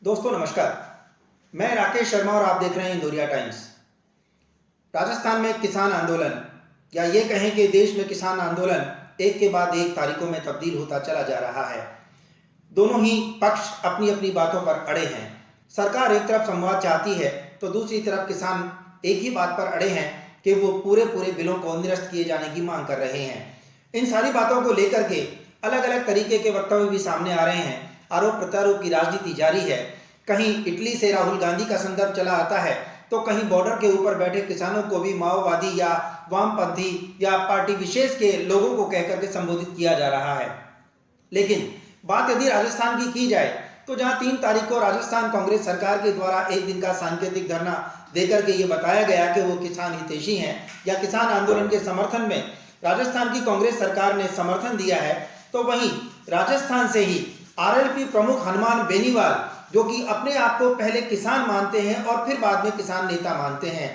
दोस्तों नमस्कार, मैं राकेश शर्मा और आप देख रहे हैं इंदौरिया टाइम्स। राजस्थान में किसान आंदोलन या ये कहें कि देश में किसान आंदोलन एक के बाद एक तारीखों में तब्दील होता चला जा रहा है। दोनों ही पक्ष अपनी अपनी बातों पर अड़े हैं। सरकार एक तरफ संवाद चाहती है तो दूसरी तरफ किसान एक ही बात पर अड़े हैं कि वो पूरे बिलों को निरस्त किए जाने की मांग कर रहे हैं। इन सारी बातों को लेकर के अलग अलग तरीके के वक्तव्य भी सामने आ रहे हैं। आरोप प्रत्यारोप की राजनीति जारी है। कहीं इटली से राहुल गांधी का संदर्भ चला आता है तो कहीं बॉर्डर के ऊपर बैठे किसानों को भी माओवादी या वामपंथी या पार्टी विशेष के लोगों को कहकर के संबोधित किया जा रहा है। लेकिन बात यदि राजस्थान की जाए तो जहां 3 तारीख को राजस्थान कांग्रेस सरकार के द्वारा एक दिन का सांकेतिक धरना देकर के ये बताया गया कि वो किसान हितैषी हैं या किसान आंदोलन के समर्थन में राजस्थान की कांग्रेस सरकार ने समर्थन दिया है, तो वहीं राजस्थान से ही आरएलपी प्रमुख हनुमान बेनीवाल, जो कि अपने आप को पहले किसान मानते हैं और फिर बाद में किसान नेता मानते हैं,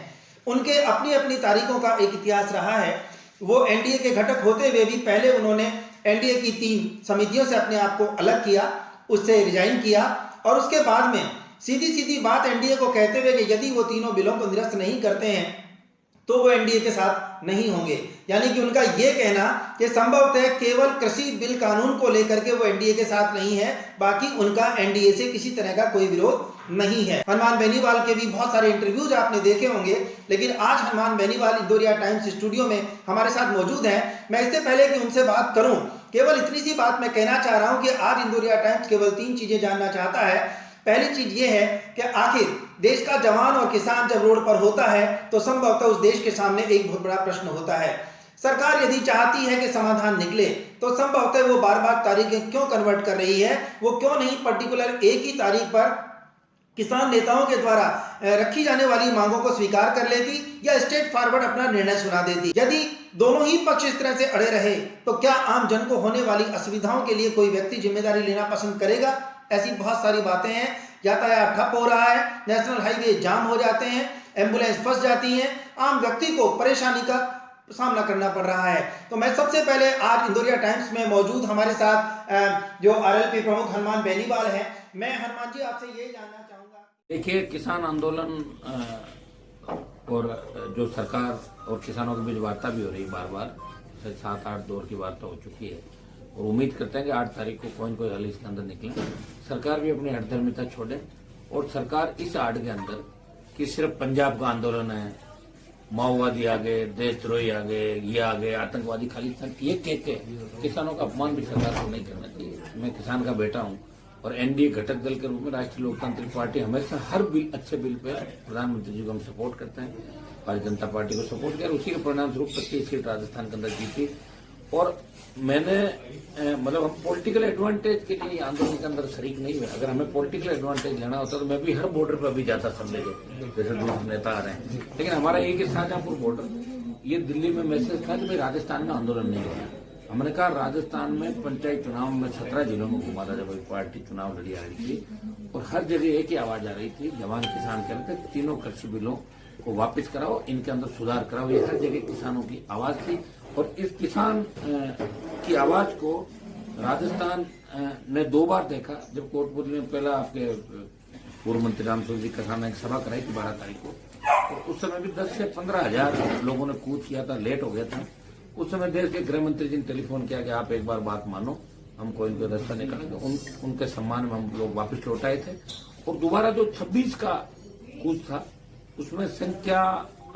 उनके अपनी अपनी तारीखों का एक इतिहास रहा है। वो एनडीए के घटक होते हुए भी पहले उन्होंने एनडीए की 3 समितियों से अपने आप को अलग किया, उससे रिजाइन किया और उसके बाद में सीधी बात एनडीए को कहते हुए कि यदि वो तीनों बिलों को निरस्त नहीं करते हैं तो वो एनडीए के साथ नहीं होंगे। यानी कि उनका ये कहना कि संभवतः केवल कृषि बिल कानून को लेकर के वो एनडीए के साथ नहीं है, बाकी उनका एनडीए से किसी तरह का कोई विरोध नहीं है। हनुमान बेनीवाल के भी बहुत सारे इंटरव्यूज आपने देखे होंगे, लेकिन आज हनुमान बेनीवाल इंदौरिया टाइम्स स्टूडियो में हमारे साथ मौजूद हैं। मैं इससे पहले कि उनसे बात करूं, केवल इतनी सी बात मैं कहना चाह रहा हूं कि आज इंदौरिया टाइम्स केवल 3 चीजें जानना चाहता है। पहली चीज ये है कि आखिर देश का जवान और किसान जब रोड पर होता है तो संभवतः उस देश के सामने एक बहुत बड़ा प्रश्न होता है। सरकार यदि चाहती है कि समाधान निकले तो संभवतः वो बार तारीखें क्यों कन्वर्ट कर रही है, वो क्यों नहीं पर्टिकुलर एक ही तारीख पर किसान नेताओं के द्वारा रखी जाने वाली मांगों को स्वीकार कर लेती या स्ट्रेट फॉरवर्ड अपना निर्णय सुना देती। यदि दोनों ही पक्ष इस तरह से अड़े रहे तो क्या आम जन को होने वाली असुविधाओं के लिए कोई व्यक्ति जिम्मेदारी लेना पसंद करेगा? ऐसी बहुत सारी बातें हैं। यातायात ठप हो रहा है, नेशनल हाईवे जाम हो जाते हैं, एम्बुलेंस फंस जाती है, आम व्यक्ति को परेशानी का सामना करना पड़ रहा है। तो मैं सबसे पहले आज इंदौरिया टाइम्स में मौजूद हमारे साथ जो आरएलपी प्रमुख हनुमान बेनीवाल हैं, मैं हनुमान जी आपसे ये जानना चाहूंगा। देखिए, किसान आंदोलन और जो सरकार और किसानों के बीच वार्ता भी हो रही बार 7-8 दौर की वार्ता हो चुकी है और उम्मीद करते हैं कि 8 तारीख को कोई न कोई हल इसके अंदर निकले। सरकार भी अपनी हठधर्मिता छोड़े और सरकार इस आड़ के अंदर कि सिर्फ पंजाब का आंदोलन है, माओवादी आ गए, देशद्रोही आ गए, ये आ गए, आतंकवादी खालिस्तान, ये कह के किसानों का अपमान भी सरकार को नहीं करना चाहिए। मैं किसान का बेटा हूँ और एनडीए घटक दल के रूप में राष्ट्रीय लोकतांत्रिक पार्टी हमेशा हर बिल अच्छे बिल पे प्रधानमंत्री जी को हम सपोर्ट करते हैं, भारतीय जनता पार्टी को सपोर्ट किया और उसी के परिणाम स्वरूप 25 सीट राजस्थान के अंदर जीती। और मैंने मतलब हम पॉलिटिकल एडवांटेज के लिए आंदोलन के अंदर शरीक नहीं हुए। अगर हमें पॉलिटिकल एडवांटेज लेना होता तो मैं भी हर बॉर्डर पर अभी जाता सब लेके, जैसे दूसरे नेता आ रहे हैं। लेकिन हमारा एक ही शाहजहांपुर बॉर्डर, ये दिल्ली में मैसेज था कि भाई राजस्थान में आंदोलन नहीं हो रहा। हमने कहा राजस्थान में पंचायत चुनाव में 17 जिलों में घुमा था जब पार्टी चुनाव लड़ी आ रही थी और हर जगह एक ही आवाज आ रही थी, जवान किसान कह रहे थे तीनों कृषि बिलों को वापस कराओ, इनके अंदर सुधार कराओ। ये हर जगह किसानों की आवाज थी और इस किसान की आवाज को राजस्थान ने 2 बार देखा। जब कोटपुतली में पहला आपके पूर्व मंत्री रामस्वरूप जी किसान ने एक सभा कराई थी 12 तारीख को, तो उस समय भी 10 से 15 हजार लोगों ने कूच किया था, लेट हो गया था। उस समय देश के गृह मंत्री जी ने टेलीफोन किया कि आप एक बार बात मानो, हमको इनको रास्ता निकालेंगे। उनके सम्मान में हम लोग वापस लौट आए थे और दोबारा जो 26 का कूच था उसमें संख्या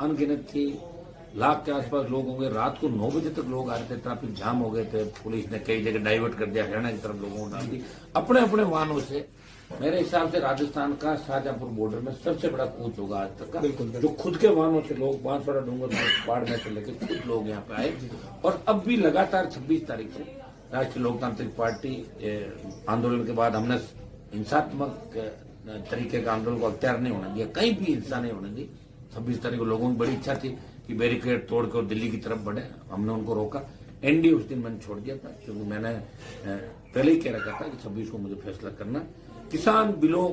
अनगिनत थी, लाख के आसपास लोग होंगे। रात को 9 बजे तक लोग आ रहे थे, ट्रैफिक जाम हो गए थे, पुलिस ने कई जगह डाइवर्ट कर दिया, हरियाणा की तरफ लोगों को डाल दी अपने अपने वाहनों से। मेरे हिसाब से राजस्थान का शाहजहांपुर बॉर्डर में सबसे बड़ा कूच होगा आज तक का, जो खुद के वाहनों से लोग बांसवाड़ा डूंगर पहाड़ में से लेकर खुद लोग यहाँ पे आए। और अब भी लगातार 26 तारीख से राष्ट्रीय लोकतांत्रिक पार्टी आंदोलन के बाद हमने हिंसात्मक तरीके का आंदोलन को अख्तियार नहीं होने दिया, कहीं भी हिंसा नहीं होने दी। 26 तारीख को लोगों की बड़ी इच्छा थी कि बैरिकेड तोड़कर दिल्ली की तरफ बढ़े, हमने उनको रोका। एनडीए उस दिन मैंने छोड़ दिया था क्योंकि मैंने पहले ही कह रखा था कि 26 को मुझे फैसला करना। किसान बिलों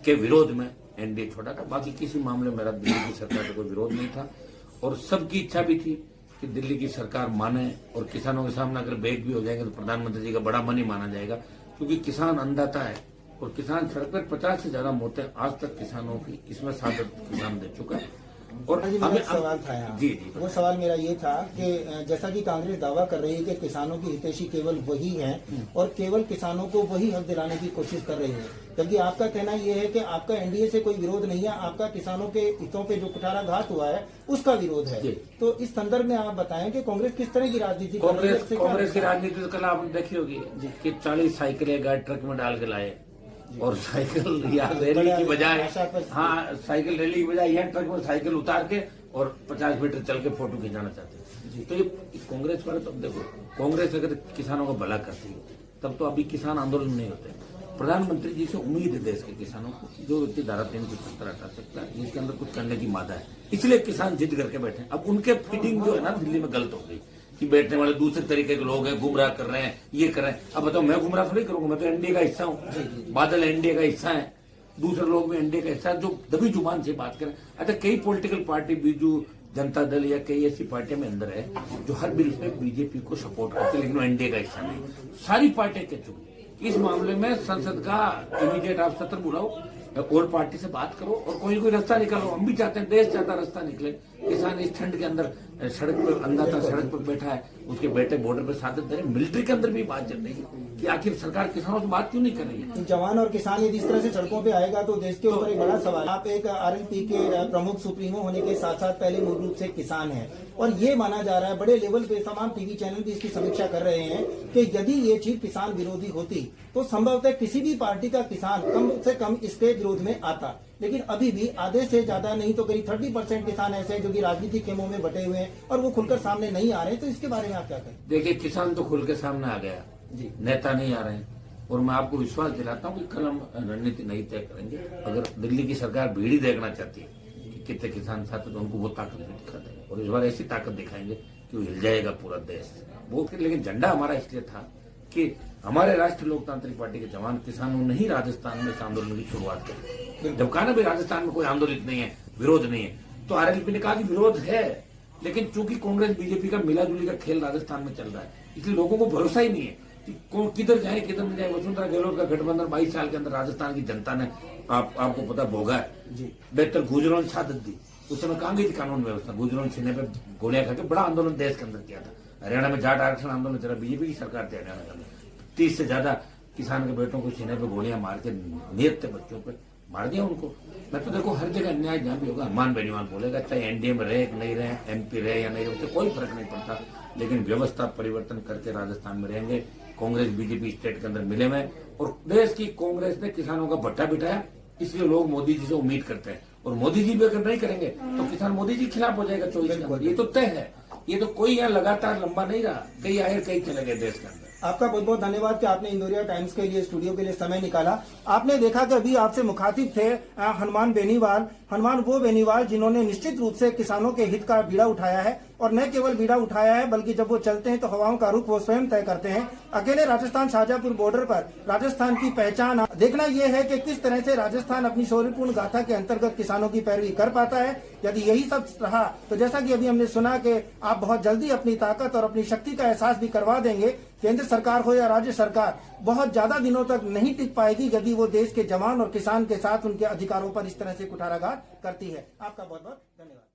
के विरोध में एनडीए छोड़ा था, बाकी किसी मामले में मेरा दिल्ली की सरकार से कोई विरोध नहीं था और सबकी इच्छा भी थी कि दिल्ली की सरकार माने और किसानों के सामने अगर बैक भी हो जाएंगे तो प्रधानमंत्री जी का बड़ा मन ही माना जाएगा, क्योंकि किसान अन्नदाता है और किसान सड़क पर 50 से ज्यादा मौतें आज तक किसानों की इसमें सादत किसान दे चुका है। और जी, मेरा एक सवाल था यहाँ। जी वो सवाल मेरा ये था कि जैसा कि कांग्रेस दावा कर रही है कि किसानों की हितैषी केवल वही हैं और केवल किसानों को वही हक दिलाने की कोशिश कर रही है, जबकि आपका कहना ये है कि आपका एनडीए से कोई विरोध नहीं है, आपका किसानों के हितों पे जो कुठाराघात हुआ है उसका विरोध है। तो इस संदर्भ में आप बताएं कि कांग्रेस किस तरह की राजनीति कर रही है? कांग्रेस की राजनीति तो कल आपने देखी होगी कि 40 साइकिलें गाय ट्रक में डाल के लाए और साइकिल या रैली की बजाय, हाँ साइकिल रैली की बजाय यहाँ ट्रक में साइकिल उतार के और 50 मीटर चल के फोटो खिंचाना चाहते हैं। तो ये कांग्रेस वाले, तो देखो कांग्रेस अगर किसानों का भला करती है तब तो अभी किसान आंदोलन नहीं होते। प्रधानमंत्री जी से उम्मीद है देश के किसानों को, जो व्यक्ति धारा 370 हटा सकता है जिसके अंदर कुछ करने की मादा है, इसलिए किसान जिद करके बैठे। अब उनके फीडिंग जो है ना दिल्ली में गलत हो गई कि बैठने वाले दूसरे तरीके के लोग हैं, गुमराह कर रहे हैं, ये कर रहे हैं। अब बताओ मैं गुमराह थोड़ी करूंगा, मैं तो एनडीए का हिस्सा हूँ, बादल एनडीए का हिस्सा है, दूसरे लोग भी एनडीए का हिस्सा है, जो दबी जुबान से बात करें। अच्छा कई पॉलिटिकल पार्टी बीजू जनता दल या कई ऐसी पार्टियां में अंदर है जो हर बिल पे बीजेपी को सपोर्ट करते, लेकिन वो एनडीए का हिस्सा नहीं। सारी पार्टियां कह चुकी। इस मामले में संसद का इमीडिएट आप सत्र बुलाओ, ऑल पार्टी से बात करो और कोई रास्ता निकालो। हम भी चाहते हैं, देश चाहता रास्ता निकले। किसान इस ठंड के अंदर सड़क पर अंधा सड़क पर बैठा है, उसके बेटे बॉर्डर पर सादत दे रहे। मिलिट्री के अंदर भी बात चल रही है कि आखिर सरकार किसानों से बात क्यों नहीं कर रही है। जवान और किसान यदि इस तरह से सड़कों पे आएगा तो देश के ऊपर एक बड़ा सवाल। आप एक आरएलपी के प्रमुख सुप्रीमो होने के साथ साथ पहले मूल रूप से किसान हैं और ये माना जा रहा है, बड़े लेवल पे तमाम टीवी चैनल भी इसकी समीक्षा कर रहे हैं कि यदि ये चीज किसान विरोधी होती तो संभवतः किसी भी पार्टी का किसान कम से कम इसके विरोध में आता। लेकिन अभी भी आधे से ज्यादा नहीं तो करीब 30% किसान ऐसे हैं जो कि राजनीतिक खेमों में बटे हुए हैं और वो खुलकर सामने नहीं आ रहे। तो इसके बारे में आप क्या कहें? देखिए किसान तो खुल के सामने आ गया जी, नेता नहीं आ रहे हैं। और मैं आपको विश्वास दिलाता हूँ कि कल हम रणनीति नहीं तय करेंगे। अगर दिल्ली की सरकार भीड़ ही देखना चाहती है कि कितने किसान साथ, तो उनको वो ताकत भी दिखा देंगे और इस बार ऐसी ताकत दिखाएंगे कि वो हिल जाएगा पूरा देश वो। लेकिन झंडा हमारा इसलिए था कि हमारे राष्ट्रीय लोकतांत्रिक पार्टी के जवान किसानों ने ही राजस्थान में इस आंदोलन की शुरुआत की। जब कहा ना भाई राजस्थान में कोई आंदोलित नहीं है, विरोध नहीं है, तो आरएलपी ने कहा कि विरोध है, लेकिन चूंकि कांग्रेस बीजेपी का मिलाजुली का खेल राजस्थान में चल रहा है, इसलिए लोगों को भरोसा ही नहीं है कि किधर जाए किधर नहीं जाए। वसुंधरा गहलोत का गठबंधन 22 साल के अंदर राजस्थान की जनता ने आपको पता भोगा है। बेहतर गुजरों ने सादत दी, उस समय कहाँ गई थी कानून व्यवस्था। गुजरों सीने पे गोलियां खा के बड़ा आंदोलन देश के अंदर किया था। हरियाणा में जाट आरक्षण आंदोलन चला, बीजेपी की सरकार थी हरियाणा के अंदर। 30 से ज्यादा किसान के बेटों को सीने पे गोलियां मार के नियत थे बच्चों पे मार दिया उनको। मैं तो देखो हर जगह अन्याय जहां भी होगा हनुमान बेनीवाल बोलेगा, चाहे एनडीए में रहे नहीं रहे, एमपी रहे या नहीं रहे, उससे कोई फर्क नहीं पड़ता। लेकिन व्यवस्था परिवर्तन करके राजस्थान में रहेंगे। कांग्रेस बीजेपी स्टेट के अंदर मिले हुए और देश की कांग्रेस ने किसानों का भट्टा बिठाया, इसलिए लोग मोदी जी से उम्मीद करते हैं। और मोदी जी भी अगर नहीं करेंगे तो किसान मोदी जी के खिलाफ हो जाएगा 24 के अंदर। ये तो तय है, ये तो कोई यहाँ लगातार लंबा नहीं रहा, कई आए कई चले गए देश के अंदर। आपका बहुत बहुत धन्यवाद कि आपने इंदौरिया टाइम्स के लिए स्टूडियो के लिए समय निकाला। आपने देखा कि अभी आपसे मुखातिब थे हनुमान बेनीवाल। हनुमान वो बेनीवाल जिन्होंने निश्चित रूप से किसानों के हित का बीड़ा उठाया है और न केवल बीड़ा उठाया है बल्कि जब वो चलते हैं तो हवाओं का रुख वो स्वयं तय करते हैं। अकेले राजस्थान शाहजहांपुर बॉर्डर पर राजस्थान की पहचान देखना यह है कि किस तरह से राजस्थान अपनी शौर्यपूर्ण गाथा के अंतर्गत किसानों की पैरवी कर पाता है। यदि यही सब रहा तो जैसा कि अभी हमने सुना कि आप बहुत जल्दी अपनी ताकत और अपनी शक्ति का एहसास भी करवा देंगे। केंद्र सरकार हो या राज्य सरकार बहुत ज्यादा दिनों तक नहीं टिक पाएगी यदि वो देश के जवान और किसान के साथ उनके अधिकारों पर इस तरह से कुठाराघात करती है। आपका बहुत बहुत धन्यवाद।